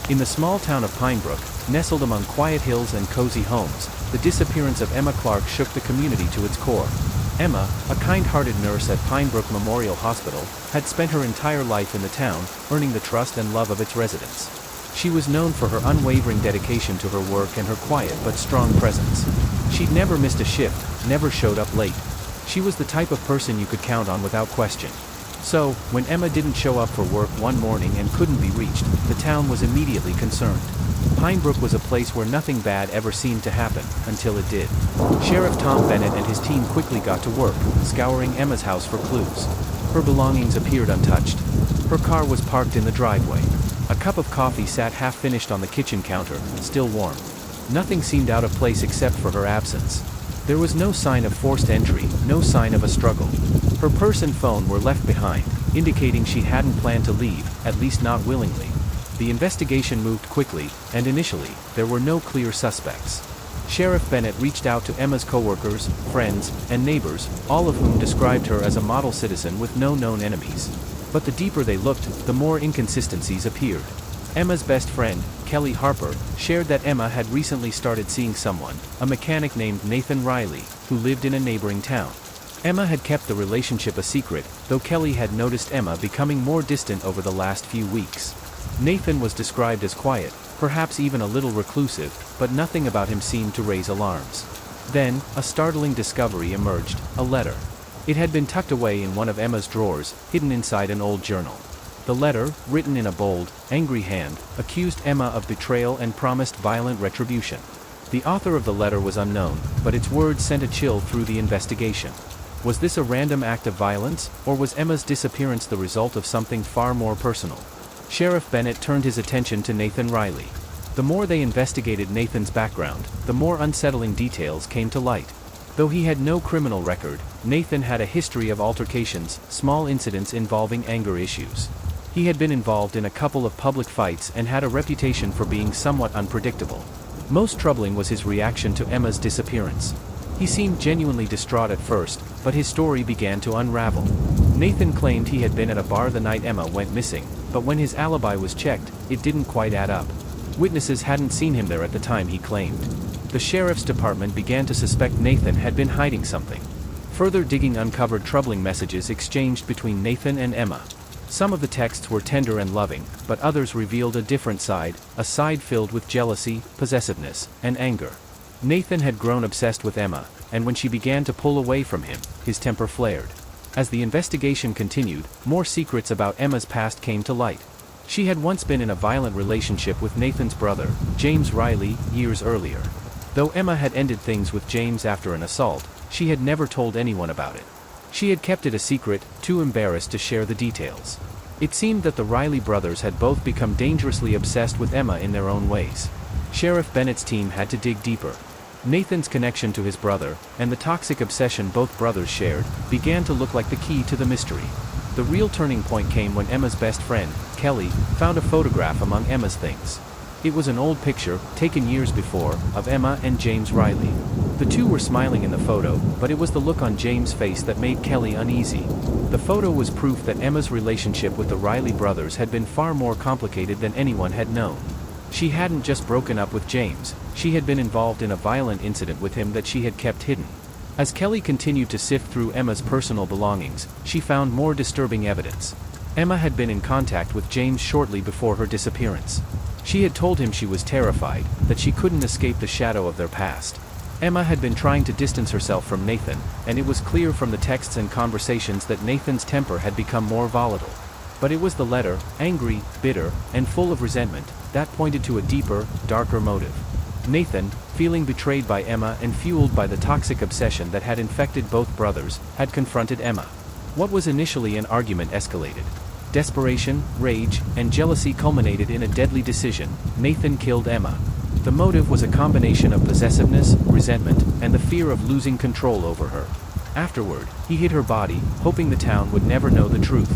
In the small town of Pinebrook, nestled among quiet hills and cozy homes, the disappearance of Emma Clarke shook the community to its core. Emma, a kind-hearted nurse at Pinebrook Memorial Hospital, had spent her entire life in the town, earning the trust and love of its residents. She was known for her unwavering dedication to her work and her quiet but strong presence. She'd never missed a shift, never showed up late. She was the type of person you could count on without question. So, when Emma didn't show up for work one morning and couldn't be reached, the town was immediately concerned. Pinebrook was a place where nothing bad ever seemed to happen, until it did. Sheriff Tom Bennett and his team quickly got to work, scouring Emma's house for clues. Her belongings appeared untouched. Her car was parked in the driveway. A cup of coffee sat half-finished on the kitchen counter, still warm. Nothing seemed out of place except for her absence. There was no sign of forced entry, no sign of a struggle. Her purse and phone were left behind, indicating she hadn't planned to leave, at least not willingly. The investigation moved quickly, and initially, there were no clear suspects. Sheriff Bennett reached out to Emma's coworkers, friends, and neighbors, all of whom described her as a model citizen with no known enemies. But the deeper they looked, the more inconsistencies appeared. Emma's best friend, Kelly Harper, shared that Emma had recently started seeing someone, a mechanic named Nathan Riley, who lived in a neighboring town. Emma had kept the relationship a secret, though Kelly had noticed Emma becoming more distant over the last few weeks. Nathan was described as quiet, perhaps even a little reclusive, but nothing about him seemed to raise alarms. Then, a startling discovery emerged, a letter. It had been tucked away in one of Emma's drawers, hidden inside an old journal. The letter, written in a bold, angry hand, accused Emma of betrayal and promised violent retribution. The author of the letter was unknown, but its words sent a chill through the investigation. Was this a random act of violence, or was Emma's disappearance the result of something far more personal? Sheriff Bennett turned his attention to Nathan Riley. The more they investigated Nathan's background, the more unsettling details came to light. Though he had no criminal record, Nathan had a history of altercations, small incidents involving anger issues. He had been involved in a couple of public fights and had a reputation for being somewhat unpredictable. Most troubling was his reaction to Emma's disappearance. He seemed genuinely distraught at first, but his story began to unravel. Nathan claimed he had been at a bar the night Emma went missing, but when his alibi was checked, it didn't quite add up. Witnesses hadn't seen him there at the time he claimed. The sheriff's department began to suspect Nathan had been hiding something. Further digging uncovered troubling messages exchanged between Nathan and Emma. Some of the texts were tender and loving, but others revealed a different side, a side filled with jealousy, possessiveness, and anger. Nathan had grown obsessed with Emma, and when she began to pull away from him, his temper flared. As the investigation continued, more secrets about Emma's past came to light. She had once been in a violent relationship with Nathan's brother, James Riley, years earlier. Though Emma had ended things with James after an assault, she had never told anyone about it. She had kept it a secret, too embarrassed to share the details. It seemed that the Riley brothers had both become dangerously obsessed with Emma in their own ways. Sheriff Bennett's team had to dig deeper. Nathan's connection to his brother, and the toxic obsession both brothers shared, began to look like the key to the mystery. The real turning point came when Emma's best friend, Kelly, found a photograph among Emma's things. It was an old picture, taken years before, of Emma and James Riley. The two were smiling in the photo, but it was the look on James' face that made Kelly uneasy. The photo was proof that Emma's relationship with the Riley brothers had been far more complicated than anyone had known. She hadn't just broken up with James, she had been involved in a violent incident with him that she had kept hidden. As Kelly continued to sift through Emma's personal belongings, she found more disturbing evidence. Emma had been in contact with James shortly before her disappearance. She had told him she was terrified, that she couldn't escape the shadow of their past. Emma had been trying to distance herself from Nathan, and it was clear from the texts and conversations that Nathan's temper had become more volatile. But it was the letter, angry, bitter, and full of resentment, that pointed to a deeper, darker motive. Nathan, feeling betrayed by Emma and fueled by the toxic obsession that had infected both brothers, had confronted Emma. What was initially an argument escalated. Desperation, rage, and jealousy culminated in a deadly decision. Nathan killed Emma. The motive was a combination of possessiveness, resentment, and the fear of losing control over her. Afterward, he hid her body, hoping the town would never know the truth.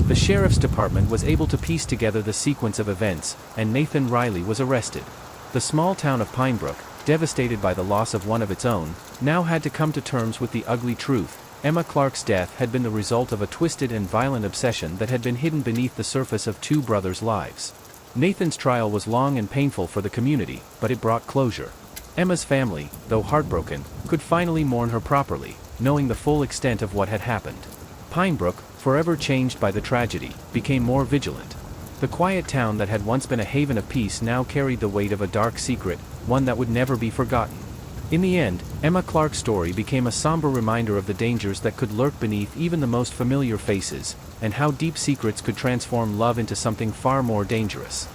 The sheriff's department was able to piece together the sequence of events, and Nathan Riley was arrested. The small town of Pinebrook, devastated by the loss of one of its own, now had to come to terms with the ugly truth. Emma Clarke's death had been the result of a twisted and violent obsession that had been hidden beneath the surface of two brothers' lives. Nathan's trial was long and painful for the community, but it brought closure. Emma's family, though heartbroken, could finally mourn her properly, knowing the full extent of what had happened. Pinebrook, forever changed by the tragedy, became more vigilant. The quiet town that had once been a haven of peace now carried the weight of a dark secret, one that would never be forgotten. In the end, Emma Clarke's story became a somber reminder of the dangers that could lurk beneath even the most familiar faces, and how deep secrets could transform love into something far more dangerous.